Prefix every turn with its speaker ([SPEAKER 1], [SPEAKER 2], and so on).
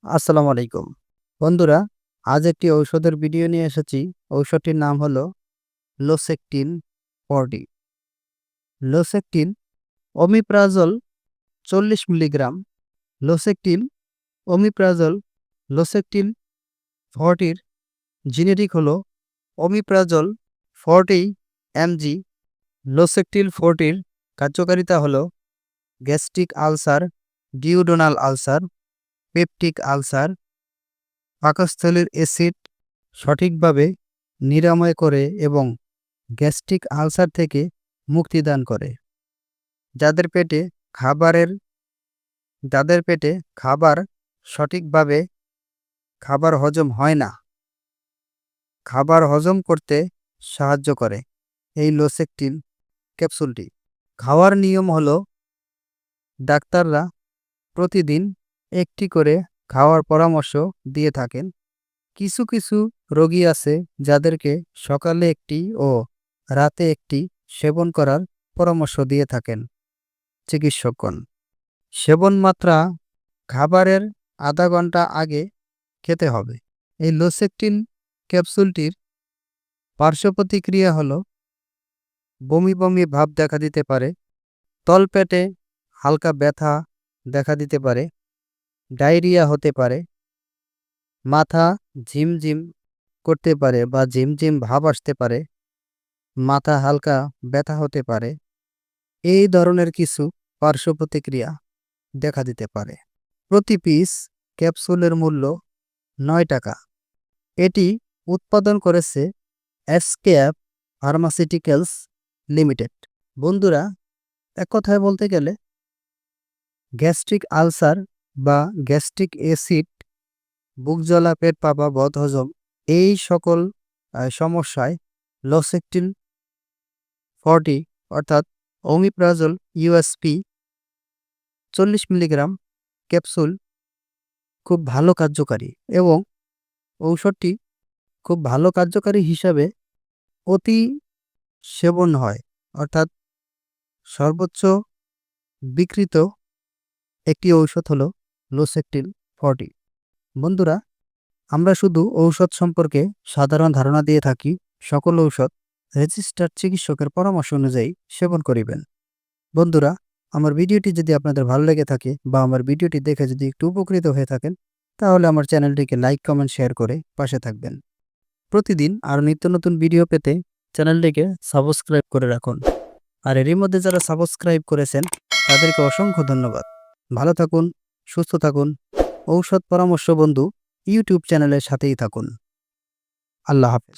[SPEAKER 1] আসসালামু আলাইকুম। বন্ধুরা, আজ একটি ঔষধের ভিডিও নিয়ে এসেছি। ঔষধটির নাম হলো লোসেকটিন 40। লোসেকটিন ওমিপ্রাজল 40 মিলিগ্রাম। লোসেকটিন ওমিপ্রাজল লোসেকটিন 40 জেনেরিক হলো ওমিপ্রাজল 40 mg। লোসেকটিন 40 কার্যকারিতা হলো gastric ulcer, duodenal ulcer, peptic ulcer, পাকস্থলীর অ্যাসিড সঠিকভাবে নিরাময় করে এবং গ্যাস্ট্রিক আলসার থেকে মুক্তিদান করে। যাদের পেটে খাবারের যাদের পেটে সঠিকভাবে খাবার হজম হয় না, খাবার হজম করতে সাহায্য করে এই লোসেকটিন ক্যাপসুলটি। খাওয়ার নিয়ম হলো ডাক্তাররা প্রতিদিন একটি করে খাওয়ার পরামর্শ দিয়ে থাকেন। কিছু কিছু রোগী আছে যাদেরকে সকালে একটি ও রাতে একটি সেবন করার পরামর্শ দিয়ে থাকেন চিকিৎসকগণ। সেবন মাত্রা খাবারের আধা ঘন্টা আগে খেতে হবে। এই লোসেকটিন ক্যাপসুলটির পার্শ্ব প্রতিক্রিয়া হলো বমি বমি ভাব দেখা দিতে পারে, তলপেটে হালকা ব্যথা দেখা দিতে পারে, ডায়রিয়া হতে পারে, মাথা ঝিমঝিম করতে পারে বা ঝিমঝিম ভাব আসতে পারে, মাথা হালকা ব্যথা হতে পারে। এই ধরনের কিছু পার্শ্ব প্রতিক্রিয়া দেখা দিতে পারে। প্রতি পিস ক্যাপসুলের মূল্য 9 টাকা। এটি উৎপাদন করেছে এসকেএফ ফার্মাসিউটিক্যালস লিমিটেড। বন্ধুরা, এক কথায় বলতে গেলে গ্যাস্ট্রিক আলসার বা গ্যাস্ট্রিক অ্যাসিড, বুক জ্বালা, পেট ফাঁপা, বদহজম এই সকল সমস্যায় লোসেকটিন 40 অর্থাৎ ওমিপ্রাজল ইউএসপি 40 মিলিগ্রাম ক্যাপসুল খুব ভালো কার্যকারী এবং ঔষধটি খুব ভালো কার্যকারী হিসাবে অতি সেবন হয়, অর্থাৎ সর্বোচ্চ বিক্রিত একটি ঔষধ হলো লোসেকটিন 40। বন্ধুরা, আমরা শুধু ঔষধ সম্পর্কে সাধারণ ধারণা দিয়ে থাকি। সকল ঔষধ রেজিস্টার্ড চিকিৎসকের পরামর্শ অনুযায়ী সেবন করিবেন। বন্ধুরা, আমার ভিডিওটি যদি আপনাদের ভালো লেগে থাকে বা আমার ভিডিওটি দেখে যদি একটু উপকৃত হয়ে থাকেন, তাহলে আমার চ্যানেলটিকে লাইক, কমেন্ট, শেয়ার করে পাশে থাকবেন। প্রতিদিন আরও নিত্য নতুন ভিডিও পেতে চ্যানেলটিকে সাবস্ক্রাইব করে রাখুন। আর এরই মধ্যে যারা সাবস্ক্রাইব করেছেন তাদেরকে অসংখ্য ধন্যবাদ। ভালো থাকুন, সুস্থ থাকুন। ঔষধ পরামর্শ বন্ধু ইউটিউব চ্যানেলের সাথেই থাকুন। আল্লাহ হাফেজ।